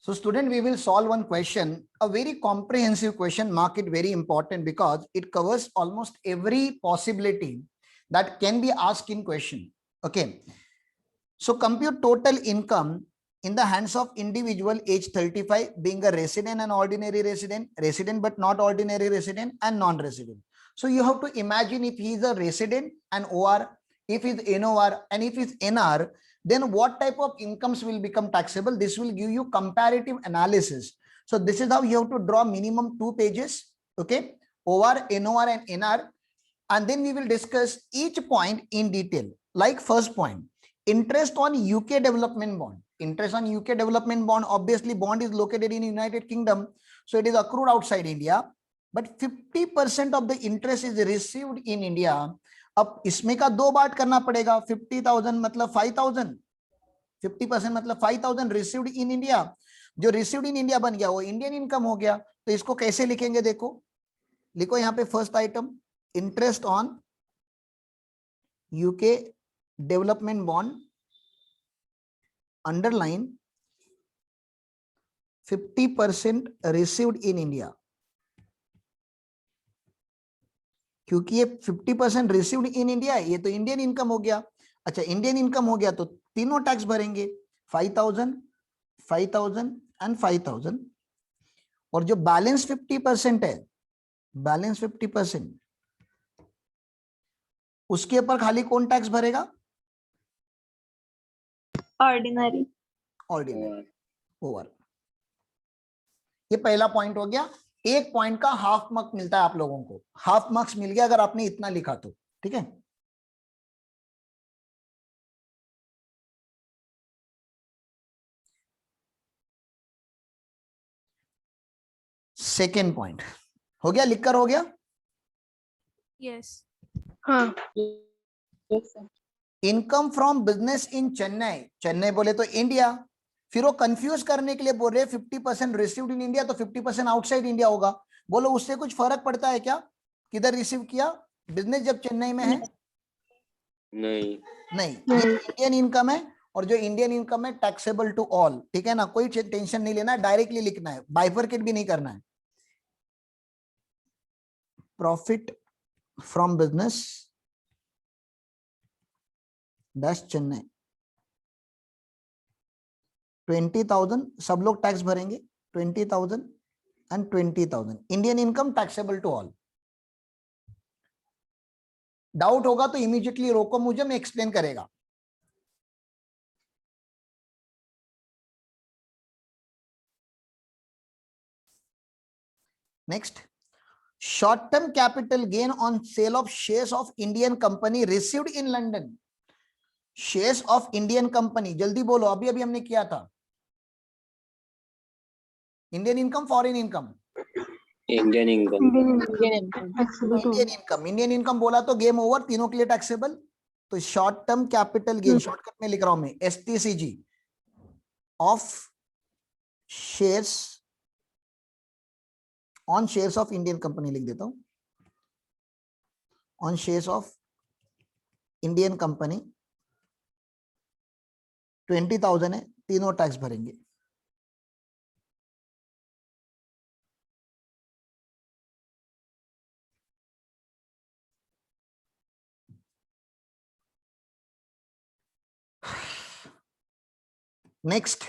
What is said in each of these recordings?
So student, we will solve one question, a very comprehensive question. Mark it very important because it covers almost every possibility that can be asked in question. Okay. So compute total income in the hands of individual age 35 being a resident and ordinary resident, resident but not ordinary resident, and non-resident. So you have to imagine if he is a resident and OR, if he's NOR, and if he's NR, then what type of incomes will become taxable. This will give you comparative analysis. So this is how you have to draw minimum 2 pages. Okay, OR, NOR, and NR, and then we will discuss each point in detail. Like first point, interest on UK development bond. Interest on UK development bond, obviously bond is located in United Kingdom, so it is accrued outside India, but 50% of the interest is received in India. अब इसमें का 2 बार करना पड़ेगा, 50,000 मतलब 5,000, 50% मतलब 5,000 received in India. जो received in India बन गया वो इंडियन इनकम हो गया. तो इसको कैसे लिखेंगे, देखो लिखो यहाँ पे first item, interest on UK development bond underline 50% received in India. क्योंकि ये 50% रिसीव्ड इन इंडिया है, ये तो इंडियन इनकम हो गया. अच्छा, इंडियन इनकम हो गया तो तीनों टैक्स भरेंगे, 5,000, 5,000 एंड 5,000. और जो बैलेंस 50% है, बैलेंस 50%, उसके ऊपर खाली कौन टैक्स भरेगा? ऑर्डिनरी. Ordinary, over. ये पहला पॉइंट हो गया. एक पॉइंट का हाफ मार्क मिलता है आप लोगों को, हाफ मार्क्स मिल गया अगर आपने इतना लिखा तो. ठीक है. सेकेंड पॉइंट हो गया, लिखकर हो गया. यस. हाँ. इनकम फ्रॉम बिजनेस इन चेन्नई. चेन्नई बोले तो इंडिया, फिर वो कंफ्यूज करने के लिए बोल रहे 50% रिसीव्ड इन इंडिया तो 50% आउटसाइड इंडिया होगा. बोलो उससे कुछ फर्क पड़ता है क्या, किधर रिसीव किया? बिजनेस जब चेन्नई में है, नहीं नहीं, ये इंडियन इनकम है, और जो इंडियन इनकम है टैक्सेबल टू ऑल. ठीक है ना, कोई टेंशन नहीं लेना है, डायरेक्टली लिखना है, बाइफरकेट भी नहीं करना है. Profit from business dash Chennai 20,000, सब लोग टैक्स भरेंगे 20,000 and 20,000. Indian income taxable to all. Doubt होगा तो इमीडिएटली रोको मुझे, मैं एक्सप्लेन करेगा. Next, short term capital gain on sale of shares of Indian company received in London. Shares of Indian company, जल्दी बोलो, अभी अभी हमने किया था. Indian income, foreign income? Indian income. Indian income. Indian income बोला तो गेम ओवर, तीनों के लिए टैक्सेबल. तो short term capital gain, shortcut में लिख रहा हूं मैं, STCG of shares on shares of Indian company लिख देता हूं. On shares of Indian company 20,000 है, तीनों टैक्स भरेंगे. Next,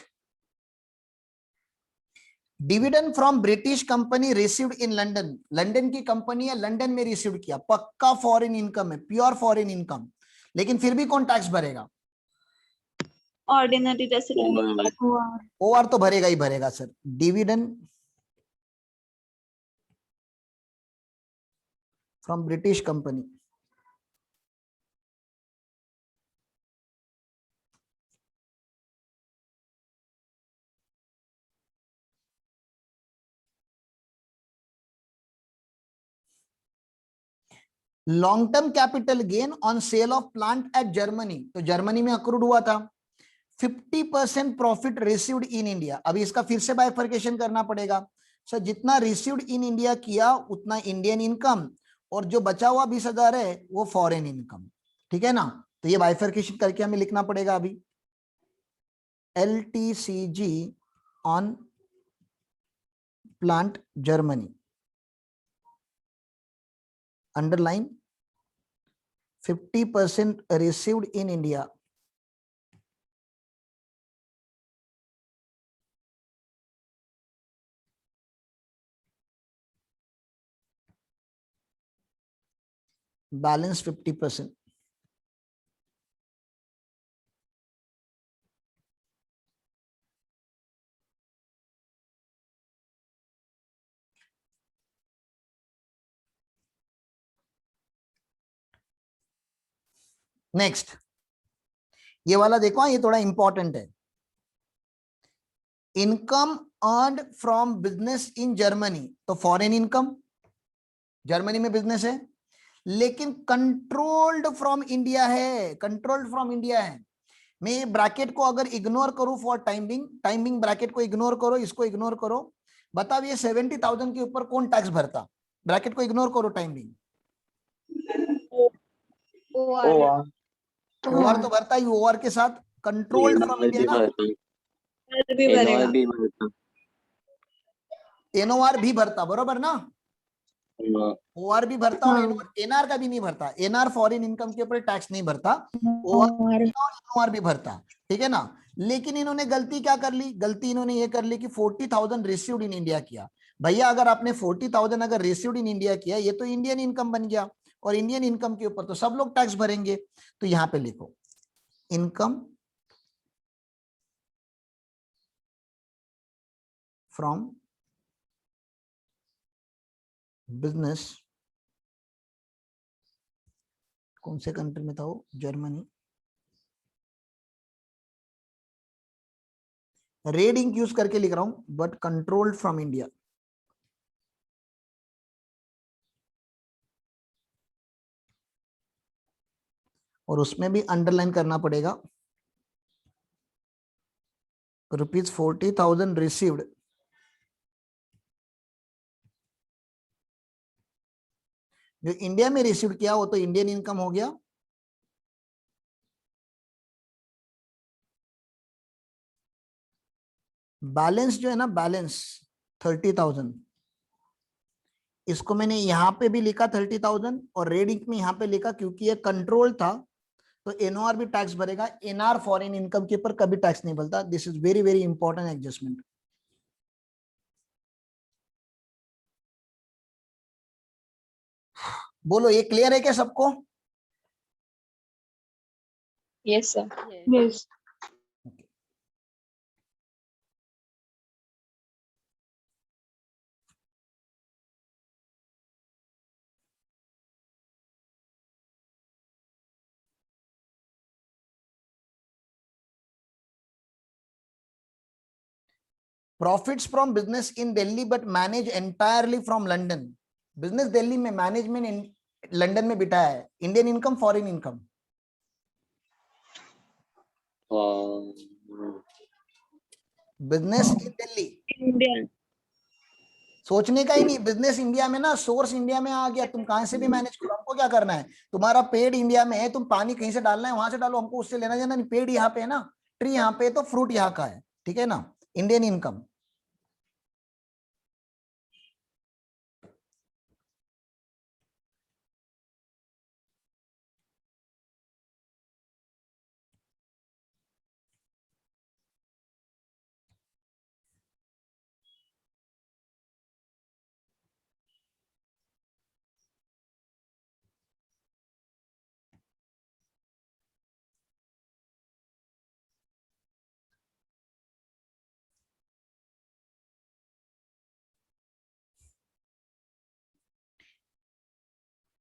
dividend from British company received in London. London की कंपनी है, लंदन में रिसीव किया, पक्का फॉरेन इनकम है, प्योर फॉरेन इनकम. लेकिन फिर भी कौन टैक्स भरेगा? Ordinary resident. OR तो भरेगा ही भरेगा sir. Dividend from British company, long term capital gain on sale of plant at Germany. तो जर्मनी में अक्रूड हुआ था. 50% प्रॉफिट रिसीव्ड इन इंडिया. अभी इसका फिर से बाइफरकेशन करना पड़ेगा. सर जितना रिसीव्ड इन इंडिया किया उतना इंडियन इनकम, और जो बचा हुआ 20,000 है वो फॉरेन इनकम. ठीक है ना. तो ये बाइफरकेशन करके हमें लिखना पड़ेगा. अभी LTCG on plant Germany. Underline 50% received in India. Balance 50%. Next ये वाला देखो, ये थोड़ा इंपॉर्टेंट है. Income earned from business in Germany, तो फॉरेन इनकम, जर्मनी में बिजनेस है, लेकिन कंट्रोल्ड फ्रॉम इंडिया है. कंट्रोल्ड फ्रॉम इंडिया है. मैं ब्रैकेट को अगर इग्नोर करूं फॉर टाइमिंग ब्रैकेट को इग्नोर करो, इसको इग्नोर करो, बताओ ये 70,000 के ऊपर कौन टैक्स भरता? ब्रैकेट को इग्नोर करो, टाइमिंग. ओआर तो भरता ही, ओआर के साथ कंट्रोल्ड फ्रॉम इंडिया ना, एनओआर भी भरता, बरोबर ना? ओआर भी भरता और एनआर का भी नहीं भरता. एनआर फॉरेन इनकम के ऊपर टैक्स नहीं भरता, ओआर भी भरता. ठीक है ना? लेकिन इन्होंने गलती क्या कर ली? गलती इन्होंने ये कर ली कि 40,000 रिसीव्ड इन इंडिया किया. भैया अगर आपने 40,000 अगर रिसीव्ड इन इंडिया किया, ये तो इंडियन इनकम बन गया, और इंडियन इनकम के ऊपर तो सब लोग टैक्स भरेंगे. तो यहां पे लिखो इनकम फ्रॉम बिजनेस, कौन से कंट्री में था वो? जर्मनी. रेड इंक यूज करके लिख रहा हूं, बट कंट्रोल्ड फ्रॉम इंडिया. और उसमें भी अंडरलाइन करना पड़ेगा, ₹40,000 रिसीव्ड जो इंडिया में रिसीव किया वो तो इंडियन इनकम हो गया. बैलेंस जो है ना, बैलेंस 30,000, इसको मैंने यहां पे भी लिखा 30,000 और रेड इंक में यहां पे लिखा, क्योंकि ये कंट्रोल था तो एनओआर भी टैक्स भरेगा. एनआर फॉरेन इनकम के ऊपर कभी टैक्स नहीं भरता. This is very very important adjustment. बोलो ये क्लियर है क्या सबको? Yes sir. Yes. Profits from business in Delhi but manage entirely from London. Business Delhi में, मैनेजमेंट लंदन में बिठाया है. Indian income foreign income? Business in Delhi, Indian. सोचने का ही नहीं. बिजनेस इंडिया में ना, सोर्स इंडिया में आ गया, तुम कहां से भी मैनेज करो, हमको क्या करना है? तुम्हारा पेड़ इंडिया में है, तुम पानी कहीं से डालना है वहां से डालो, हमको उससे लेना देना नहीं. पेड़ यहाँ पे है ना, ट्री यहाँ पे है तो फ्रूट यहाँ का है. ठीक है ना? Indian income.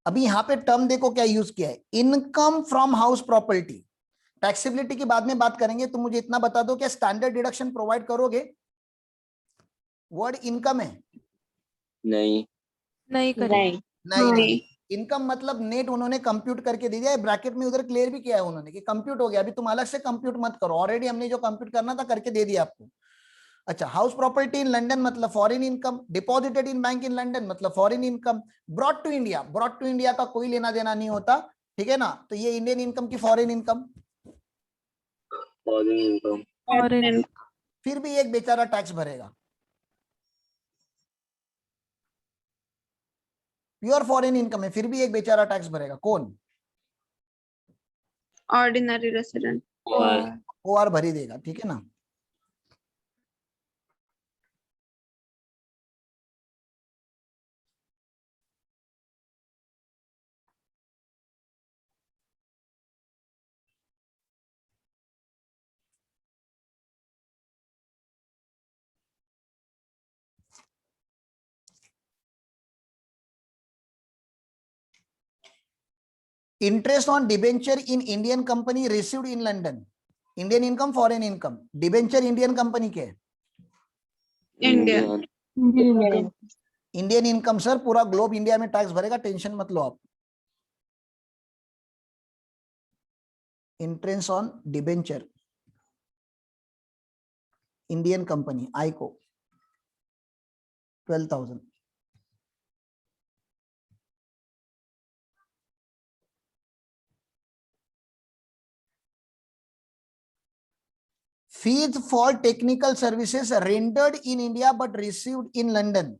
अभी यहाँ पे टर्म देखो क्या यूज किया है, income from house property. Taxability की बाद में बात करेंगे. तुम मुझे इतना बता दो, क्या स्टैंडर्ड डिडक्शन प्रोवाइड करोगे? वर्ड इनकम है? नहीं. नहीं करें. नहीं. इनकम मतलब नेट उन्होंने कंप्यूट करके दे दिया है. ब्रैकेट में उधर क्लियर भी किया है उन्होंने कि कंप्यूट हो गया. अभी तुम अलग से कंप्यूट मत करो, ऑलरेडी हमने जो कंप्यूट करना था करके दे दिया आपको. अच्छा, हाउस प्रॉपर्टी इन लंदन मतलब foreign income. Deposited in bank in London मतलब foreign income. Brought to India, brought to India का कोई लेना देना नहीं होता. ठीक है ना? तो ये इंडियन इनकम की foreign income. Foreign income. Foreign. फिर भी एक बेचारा टैक्स भरेगा। प्योर फॉरेन इनकम है, फिर भी एक बेचारा टैक्स भरेगा। कौन? Ordinary resident. OR भरी देगा, ठीक है ना। Interest on debenture in Indian company received in London. Indian income, foreign income, debenture Indian company के। इंडियन। इंडियन इनकम सर, पूरा ग्लोब इंडिया में टैक्स भरेगा, टेंशन मत लो आप। Interest on debenture Indian company, आईको 12,000। Fees for technical services rendered in India but received in London,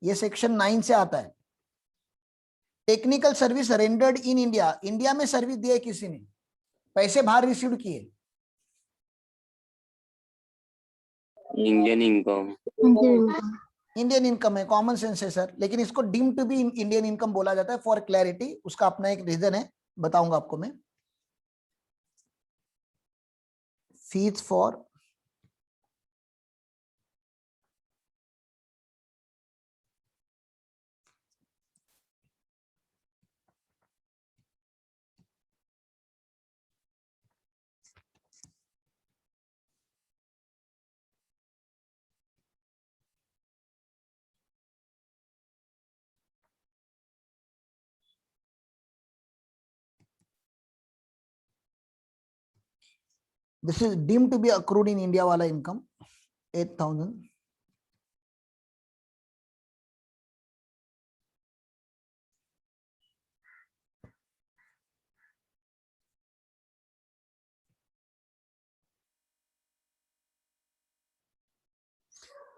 ये section 9 से आता है। टेक्निकल सर्विस रेंडर्ड इन इंडिया, इंडिया में सर्विस दिया किसी ने, पैसे बाहर रिसीव किए। Indian income. इंडियन इनकम है, कॉमन सेंस है सर, लेकिन इसको deem to be Indian income बोला जाता है फॉर क्लैरिटी, उसका अपना एक रीजन है, बताऊंगा आपको मैं। Fees for this is deem to be accrued in India वाला income 8,000।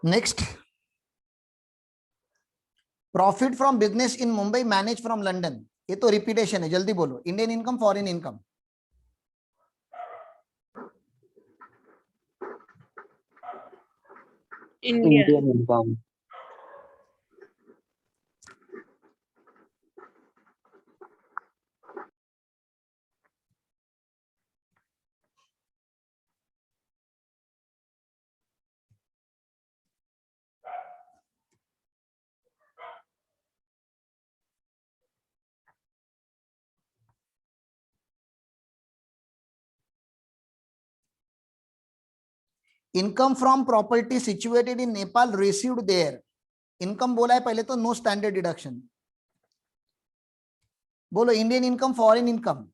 Next, profit from business in Mumbai manage from London, ये तो रिपीटेशन है, जल्दी बोलो। Indian income, foreign income. Indian. Income. Income from property situated in Nepal received there, income बोला है पहले तो, नो स्टैंडर्ड डिडक्शन। बोलो Indian income, foreign income.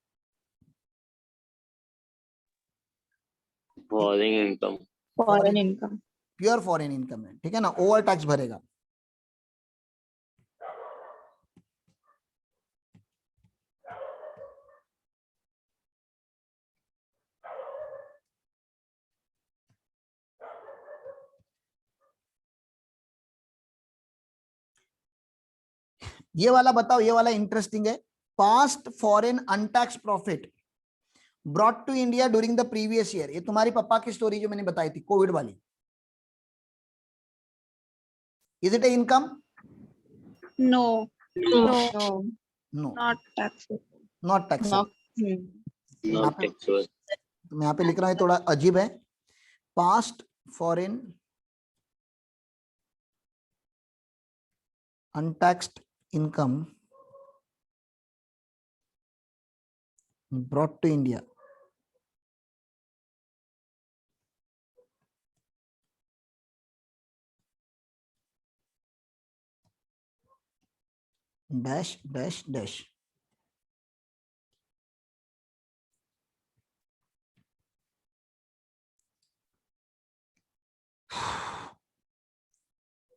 Foreign income. Foreign income. Pure foreign income है, ठीक है ना, ओवर टैक्स भरेगा। ये वाला बताओ, ये वाला इंटरेस्टिंग है। Past foreign untaxed profit brought to India during the previous year, ये तुम्हारी पापा की स्टोरी जो मैंने बताई थी, कोविड वाली। Is it a income? No. No. No, not tax. Not taxable. Not taxable. मैं यहाँ पे लिख रहा हूँ, थोड़ा अजीब है। Past foreign untaxed income brought to India dash dash dash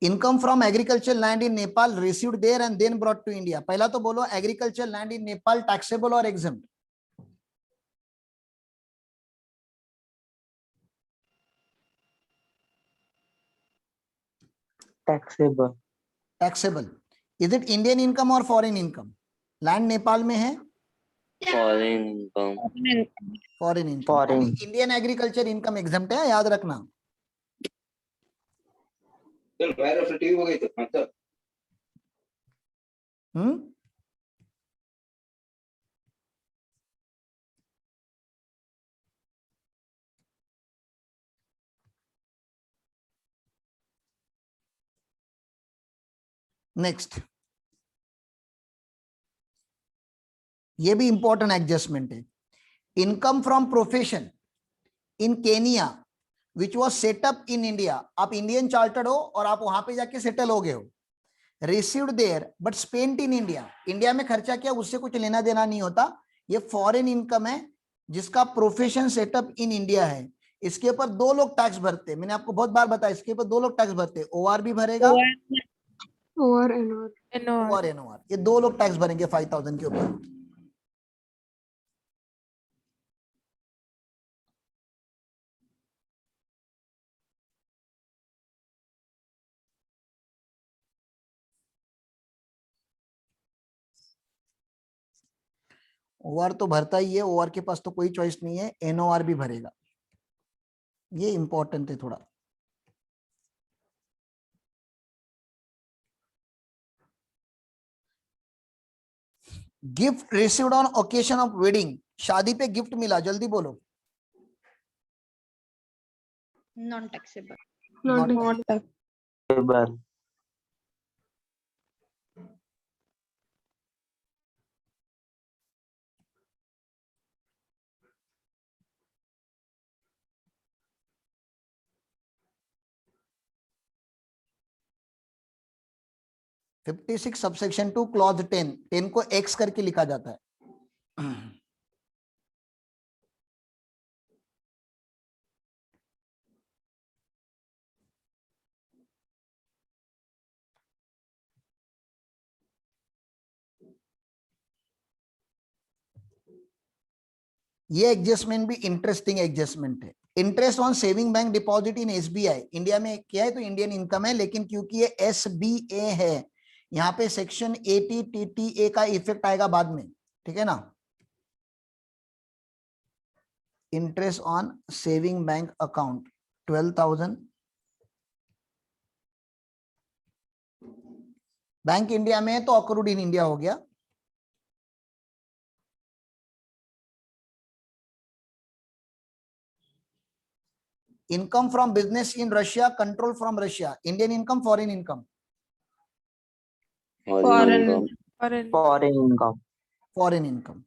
income from agriculture land in Nepal received there and then brought to India. पहला तो बोलो agriculture land in Nepal taxable और exempt. taxable, taxable. Is it Indian income और foreign income? Land Nepal में है, foreign income, foreign income. Foreign. Indian agriculture income exempt है, याद रखना. चल बाहर से टीवी हो गई तो मतलब नेक्स्ट, ये भी इंपॉर्टेंट एडजस्टमेंट है. Income from profession in Kenya which was setup in India. आप इंडियन चार्टर्ड हो और आप वहां पे जाके सेटल हो गए हो. Received there but spent in India. India में खर्चा किया, उससे कुछ लेना देना नहीं होता. ये फॉरेन इनकम है जिसका प्रोफेशन सेटअप इन इंडिया है. इसके ऊपर दो लोग टैक्स भरते हैं. मैंने आपको बहुत बार बताया, इसके ऊपर दो लोग टैक्स भरते हैं. ओआर भी भरेगा और एनओआर. और एनओआर. ये दो लोग टैक्स भरेंगे 5000 के ऊपर. ओआर तो भरता ही है, ओआर के पास तो कोई चॉइस नहीं है. एनओआर भी भरेगा. ये इंपॉर्टेंट है थोड़ा. Gift received on occasion of wedding. शादी पे गिफ्ट मिला, जल्दी बोलो. Non taxable. Not taxable, 56 subsection 2 clause 10. 10 को एक्स करके लिखा जाता है. ये एडजस्टमेंट भी इंटरेस्टिंग एडजस्टमेंट है. Interest on saving bank deposit in SBI. India में क्या है तो इंडियन इनकम है, लेकिन क्योंकि ये एसबीए है, यहाँ पे सेक्शन 80 टीटीए का इफेक्ट आएगा बाद में. ठीक है ना. Interest on saving bank account 12,000. Bank India में है तो अक्रूड इन इंडिया हो गया. Income from business in Russia, control from Russia. Indian income, foreign income? foreign income, foreign income, foreign income.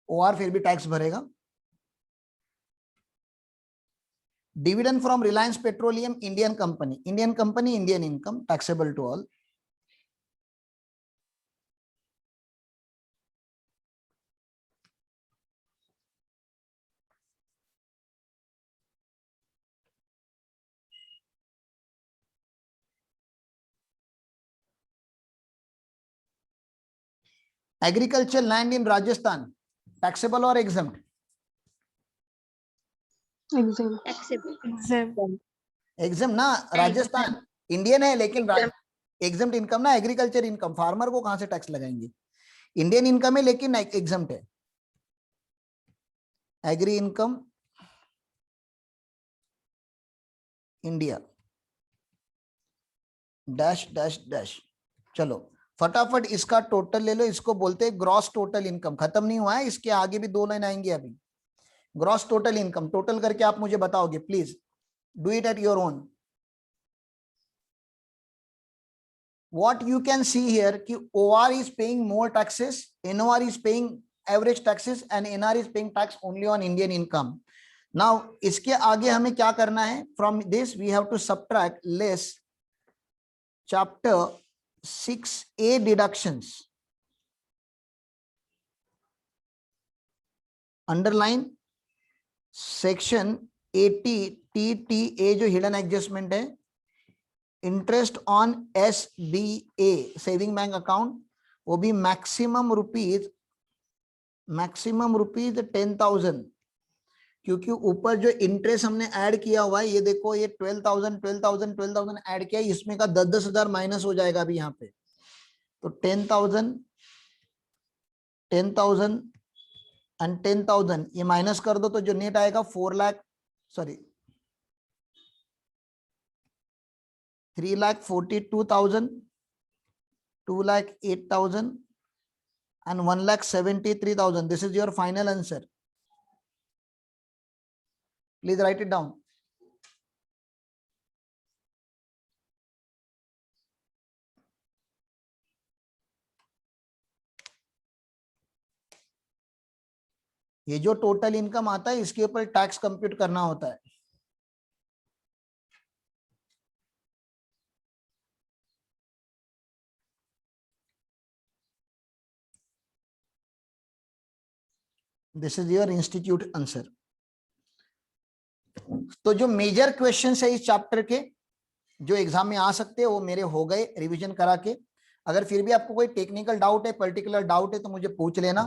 Or फिर भी टैक्स भरेगा. Dividend from Reliance Petroleum Indian company. Indian company, Indian income, taxable to all. Agriculture land in Rajasthan, taxable और exempt? Taxable. Exempt ना. Rajasthan Indian है लेकिन exempt income ना. Agriculture income, farmer को कहां से टैक्स लगाएंगे. इंडियन इनकम है लेकिन एग्जम्प्ट है. Agri income India dash dash dash. चलो फटाफट इसका टोटल ले लो. इसको बोलते हैं ग्रॉस टोटल इनकम. खत्म नहीं हुआ है, इसके आगे भी दो लाइन आएंगे अभी. Gross total income. टोटल करके आप मुझे बताओगे. Please do it at your own. What you can see here कि OR is paying more taxes, NOR is paying average taxes and NR is paying tax only on Indian income. Now इसके आगे हमें क्या करना है? From this we have to subtract less chapter 6A deductions. Underline section ATTTA जो hidden adjustment है, interest on SBA saving bank account, वो भी मैक्सिमम रुपीज 10,000, क्योंकि ऊपर जो इंटरेस्ट हमने ऐड किया हुआ है, ये देखो ये 12,000 ऐड किया है, इसमें का 10,000 माइनस हो जाएगा अभी यहाँ पे, तो 10,000 एंड 10,000 ये माइनस कर दो तो जो नेट आएगा 3,42,000, 2,08,000 and 1,73,000. This is your final answer. Please write it down. ये जो टोटल इनकम आता है इसके ऊपर टैक्स कंप्यूट करना होता है। This is your institute answer. तो जो मेजर क्वेश्चन है इस चैप्टर के जो एग्जाम में आ सकते हैं वो मेरे हो गए रिवीजन करा के। अगर फिर भी आपको कोई टेक्निकल डाउट है, पर्टिकुलर डाउट है तो मुझे पूछ लेना।